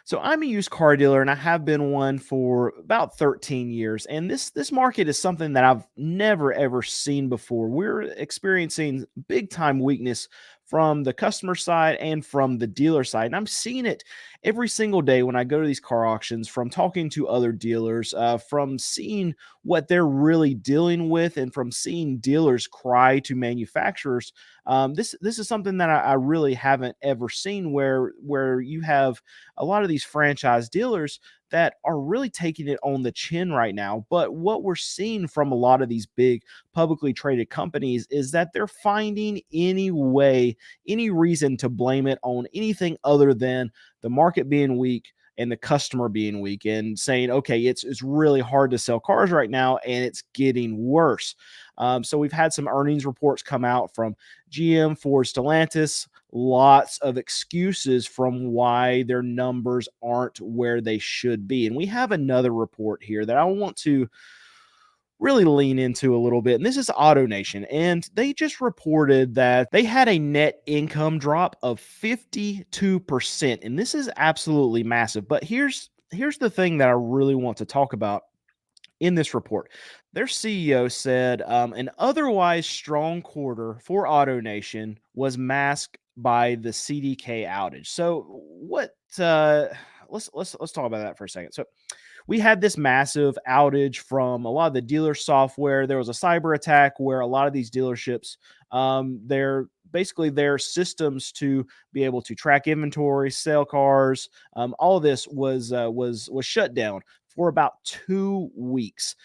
So I'm a used car dealer and I have been one for about 13 years. And this market is something that I've never ever seen before. We're experiencing big time weakness from the customer side and from the dealer side. And I'm seeing it every single day when I go to these car auctions, from talking to other dealers, from seeing what they're really dealing with, and from seeing dealers cry to manufacturers. This is something that I really haven't ever seen, where you have a lot of these franchise dealers that are really taking it on the chin right now. But what we're seeing from a lot of these big publicly traded companies is that they're finding any way, any reason to blame it on anything other than the market being weak and the customer being weak, and saying, okay, it's really hard to sell cars right now and it's getting worse. So we've had some earnings reports come out from GM, Ford, Stellantis, lots of excuses from why their numbers aren't where they should be. And we have another report here that I want to really lean into a little bit. And this is AutoNation. And they just reported that they had a net income drop of 52%. And this is absolutely massive. But here's the thing that I really want to talk about in this report. Their CEO said an otherwise strong quarter for AutoNation was masked by the CDK outage. So what? Let's talk about that for a second. So we had this massive outage from a lot of the dealer software. There was a cyber attack where a lot of these dealerships, their systems to be able to track inventory, sell cars, all of this was shut down for about 2 weeks.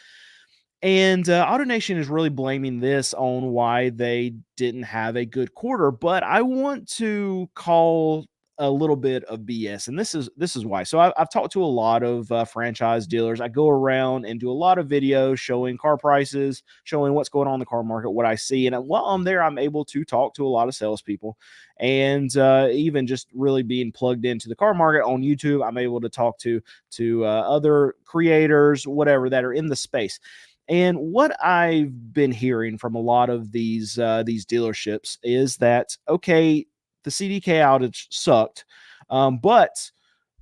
And AutoNation is really blaming this on why they didn't have a good quarter. But I want to call a little bit of BS, and this is why. So I've talked to a lot of franchise dealers. I go around and do a lot of videos showing car prices, showing what's going on in the car market, what I see. And while I'm there, I'm able to talk to a lot of salespeople, and even just really being plugged into the car market on YouTube, I'm able to talk to other creators, whatever, that are in the space. And what I've been hearing from a lot of these dealerships is that, okay, the CDK outage sucked, but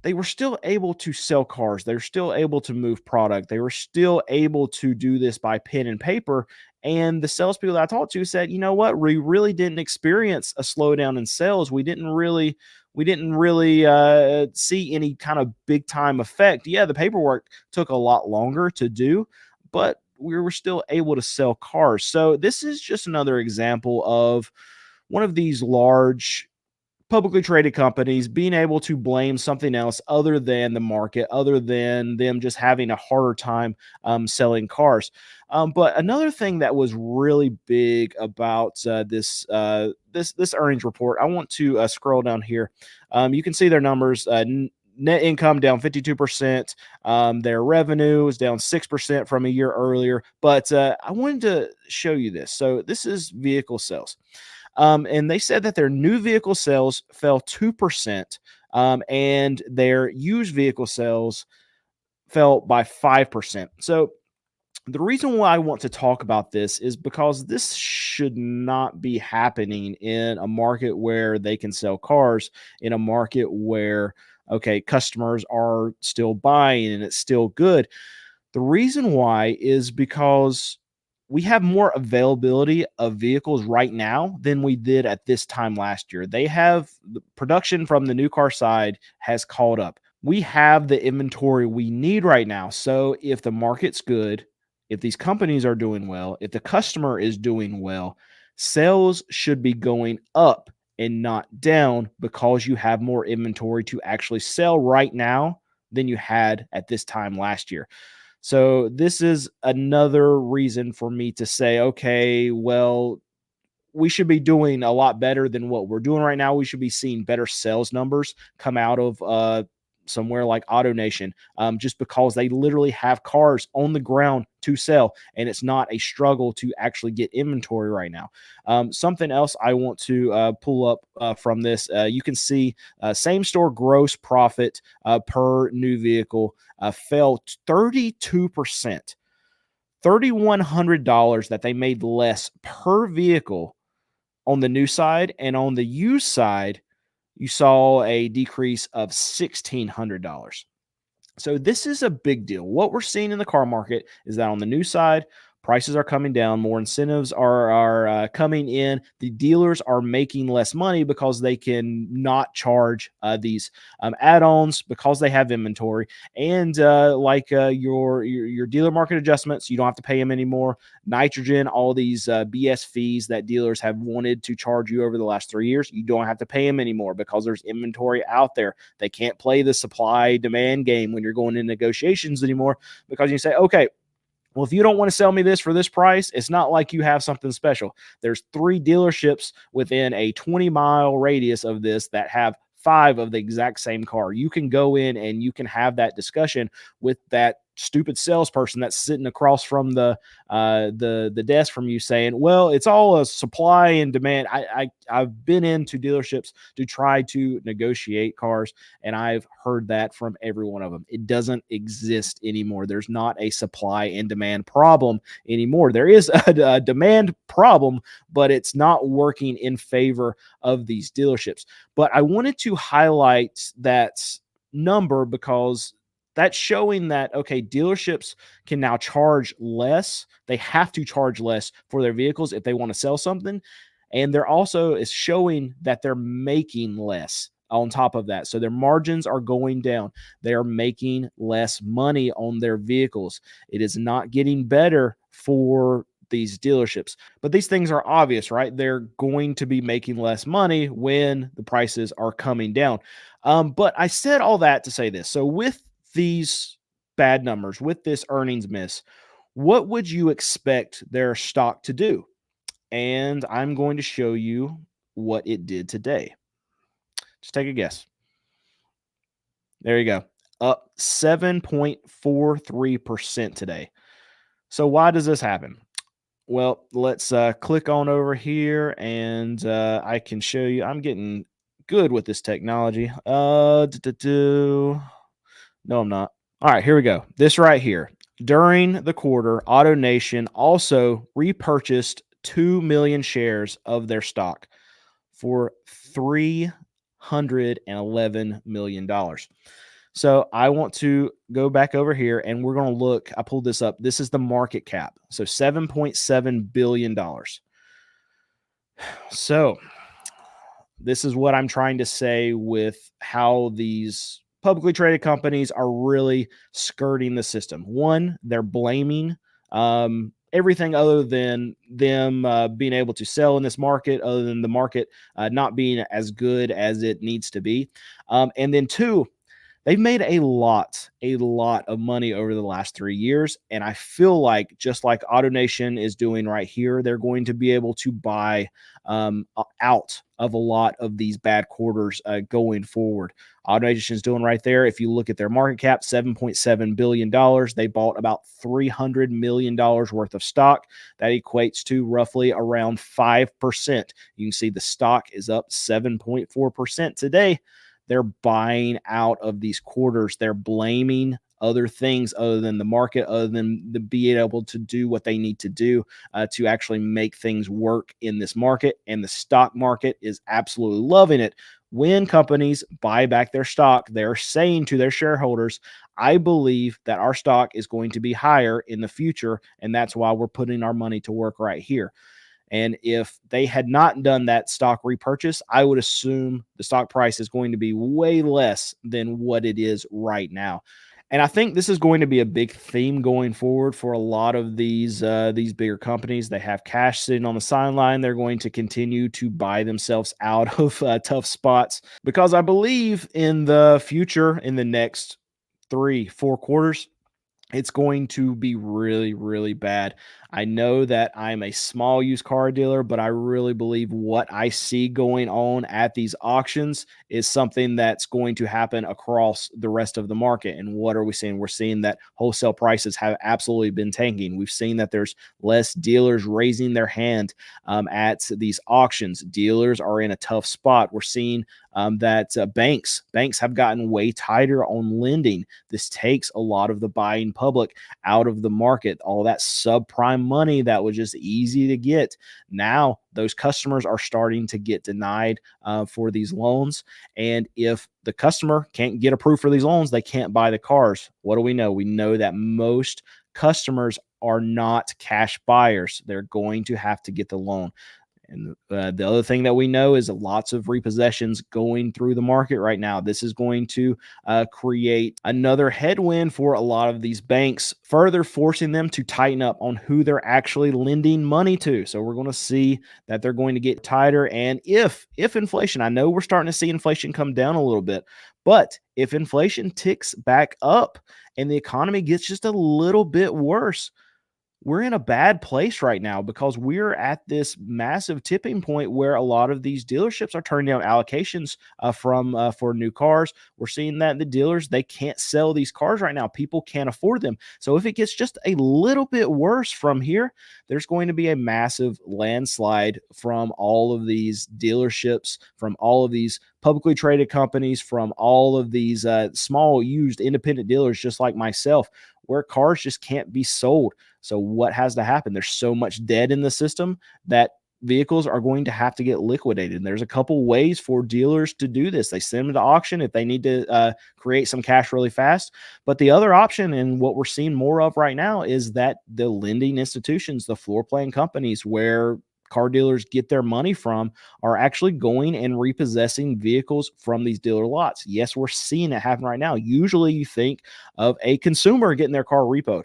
they were still able to sell cars. They were still able to move product. They were still able to do this by pen and paper. And the salespeople that I talked to said, you know what, we really didn't experience a slowdown in sales. We didn't really see any kind of big time effect. Yeah, the paperwork took a lot longer to do, but we were still able to sell cars. So this is just another example of one of these large publicly traded companies being able to blame something else other than the market, other than them just having a harder time selling cars. But another thing that was really big about this earnings report, I want to scroll down here. You can see their numbers. Net income down 52%. Their revenue is down 6% from a year earlier. But I wanted to show you this. So this is vehicle sales. And they said that their new vehicle sales fell 2%, and their used vehicle sales fell by 5%. So the reason why I want to talk about this is because this should not be happening in a market where they can sell cars, in a market where, okay, customers are still buying and it's still good. The reason why is because we have more availability of vehicles right now than we did at this time last year. They have the production from the new car side has caught up. We have the inventory we need right now. So if the market's good, if these companies are doing well, if the customer is doing well, sales should be going up and not down, because you have more inventory to actually sell right now than you had at this time last year. So this is another reason for me to say, okay, well, we should be doing a lot better than what we're doing right now. We should be seeing better sales numbers come out of somewhere like AutoNation, just because they literally have cars on the ground to sell, and it's not a struggle to actually get inventory right now. Something else I want to pull up from this, you can see same store gross profit per new vehicle fell 32%. $3,100 that they made less per vehicle on the new side, and on the used side, you saw a decrease of $1,600. So this is a big deal. What we're seeing in the car market is that on the new side, prices are coming down, more incentives are coming in. The dealers are making less money because they can not charge these add-ons because they have inventory, and your dealer market adjustments, you don't have to pay them anymore. Nitrogen, all these BS fees that dealers have wanted to charge you over the last 3 years, you don't have to pay them anymore because there's inventory out there. They can't play the supply demand game when you're going in negotiations anymore, because you say, okay, well, if you don't want to sell me this for this price, it's not like you have something special. There's 3 dealerships within a 20-mile radius of this that have 5 of the exact same car. You can go in and you can have that discussion with that stupid salesperson that's sitting across from the desk from you, saying, well, it's all a supply and demand. I've been into dealerships to try to negotiate cars, and I've heard that from every one of them. It doesn't exist anymore. There's not a supply and demand problem anymore. There is a demand problem, but it's not working in favor of these dealerships. But I wanted to highlight that number because that's showing that, okay, dealerships can now charge less. They have to charge less for their vehicles if they want to sell something. And they're also is showing that they're making less on top of that. So their margins are going down. They are making less money on their vehicles. It is not getting better for these dealerships. But these things are obvious, right? They're going to be making less money when the prices are coming down. But I said all that to say this. So with these bad numbers, with this earnings miss, what would you expect their stock to do? And I'm going to show you what it did today. Just take a guess. There you go. Up 7.43% today. So why does this happen? Well, let's click on over here, and I can show you. I'm getting good with this technology. No, I'm not. All right, here we go. This right here. During the quarter, AutoNation also repurchased 2 million shares of their stock for $311 million. So I want to go back over here and we're going to look. I pulled this up. This is the market cap. So $7.7 billion. So this is what I'm trying to say with how these publicly traded companies are really skirting the system. One, they're blaming everything other than them being able to sell in this market, other than the market not being as good as it needs to be. And then two, they've made a lot of money over the last 3 years. And I feel like, just like AutoNation is doing right here, they're going to be able to buy out of a lot of these bad quarters going forward. AutoNation is doing right there. If you look at their market cap, $7.7 billion. They bought about $300 million worth of stock. That equates to roughly around 5%. You can see the stock is up 7.4% today. They're buying out of these quarters. They're blaming other things other than the market, other than the being able to do what they need to do to actually make things work in this market. And the stock market is absolutely loving it. When companies buy back their stock, they're saying to their shareholders, I believe that our stock is going to be higher in the future, and that's why we're putting our money to work right here. And if they had not done that stock repurchase, I would assume the stock price is going to be way less than what it is right now. And I think this is going to be a big theme going forward for a lot of these bigger companies. They have cash sitting on the sideline. They're going to continue to buy themselves out of tough spots, because I believe in the future, in the next 3-4 quarters, it's going to be really, really bad. I know that I'm a small used car dealer, but I really believe what I see going on at these auctions is something that's going to happen across the rest of the market. And what are we seeing? We're seeing that wholesale prices have absolutely been tanking. We've seen that there's less dealers raising their hand at these auctions. Dealers are in a tough spot. We're seeing Banks have gotten way tighter on lending. This takes a lot of the buying public out of the market. All that subprime money that was just easy to get, now those customers are starting to get denied for these loans. And if the customer can't get approved for these loans, they can't buy the cars. What do we know? We know that most customers are not cash buyers. They're going to have to get the loan. And the other thing that we know is lots of repossessions going through the market right now. This is going to create another headwind for a lot of these banks, further forcing them to tighten up on who they're actually lending money to. So we're going to see that they're going to get tighter. And if inflation, I know we're starting to see inflation come down a little bit, but if inflation ticks back up and the economy gets just a little bit worse, we're in a bad place right now, because we're at this massive tipping point where a lot of these dealerships are turning down allocations for new cars. We're seeing that the dealers, they can't sell these cars right now. People can't afford them. So if it gets just a little bit worse from here, there's going to be a massive landslide from all of these dealerships, from all of these publicly traded companies, from all of these small used independent dealers just like myself, where cars just can't be sold. So what has to happen? There's so much debt in the system that vehicles are going to have to get liquidated. And there's a couple ways for dealers to do this. They send them to auction if they need to create some cash really fast. But the other option, and what we're seeing more of right now, is that the lending institutions, the floor plan companies where car dealers get their money from, are actually going and repossessing vehicles from these dealer lots. Yes, we're seeing it happen right now. Usually you think of a consumer getting their car repoed.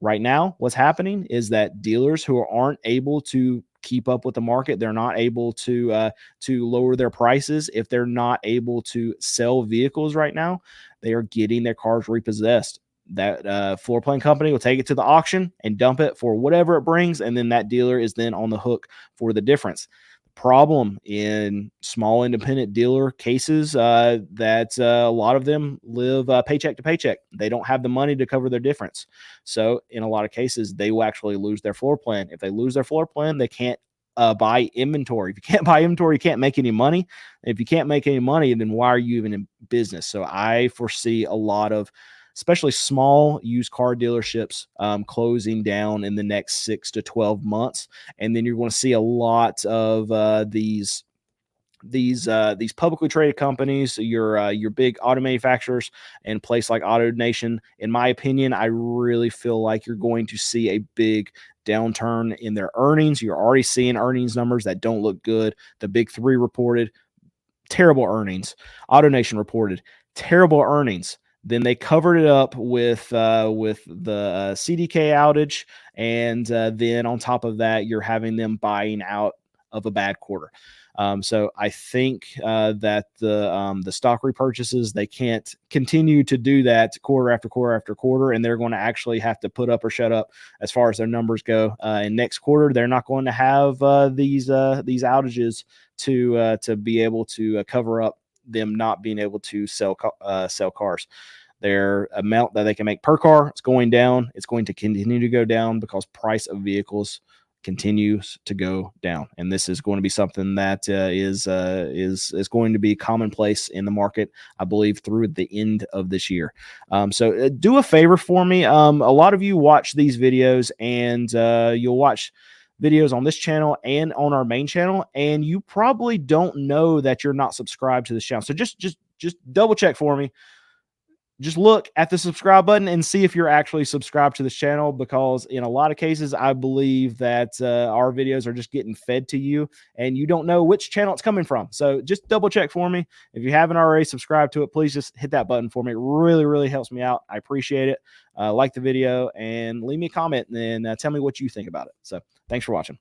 Right now, what's happening is that dealers who aren't able to keep up with the market, they're not able to lower their prices. If they're not able to sell vehicles right now, they are getting their cars repossessed. That floor plan company will take it to the auction and dump it for whatever it brings, and then that dealer is then on the hook for the difference. Problem in small independent dealer cases, that a lot of them live paycheck to paycheck. They don't have the money to cover their difference. So in a lot of cases, they will actually lose their floor plan. If they lose their floor plan, they can't buy inventory. If you can't buy inventory, you can't make any money. If you can't make any money, then why are you even in business? So I foresee a lot of, especially small used car dealerships, closing down in the next 6 to 12 months. And then you're going to see a lot of these publicly traded companies, your big auto manufacturers, and place like AutoNation. In my opinion, I really feel like you're going to see a big downturn in their earnings. You're already seeing earnings numbers that don't look good. The big three reported terrible earnings. AutoNation reported terrible earnings. Then they covered it up with the CDK outage, and then on top of that, you're having them buying out of a bad quarter. So I think that the stock repurchases, they can't continue to do that quarter after quarter after quarter, and they're going to actually have to put up or shut up as far as their numbers go. And next quarter, they're not going to have these outages to be able to cover up them not being able to sell cars. Their amount that they can make per car is going down. It's going to continue to go down because price of vehicles continues to go down, and this is going to be something that is going to be commonplace in the market, I believe, through the end of this year. So do a favor for me. A lot of you watch these videos, and you'll watch videos on this channel and on our main channel, and you probably don't know that you're not subscribed to this channel. So just double check for me. Just look at the subscribe button and see if you're actually subscribed to this channel, because in a lot of cases, I believe that our videos are just getting fed to you and you don't know which channel it's coming from. So just double check for me. If you haven't already subscribed to it, please just hit that button for me. It really, really helps me out. I appreciate it. Like the video and leave me a comment, and then tell me what you think about it. So thanks for watching.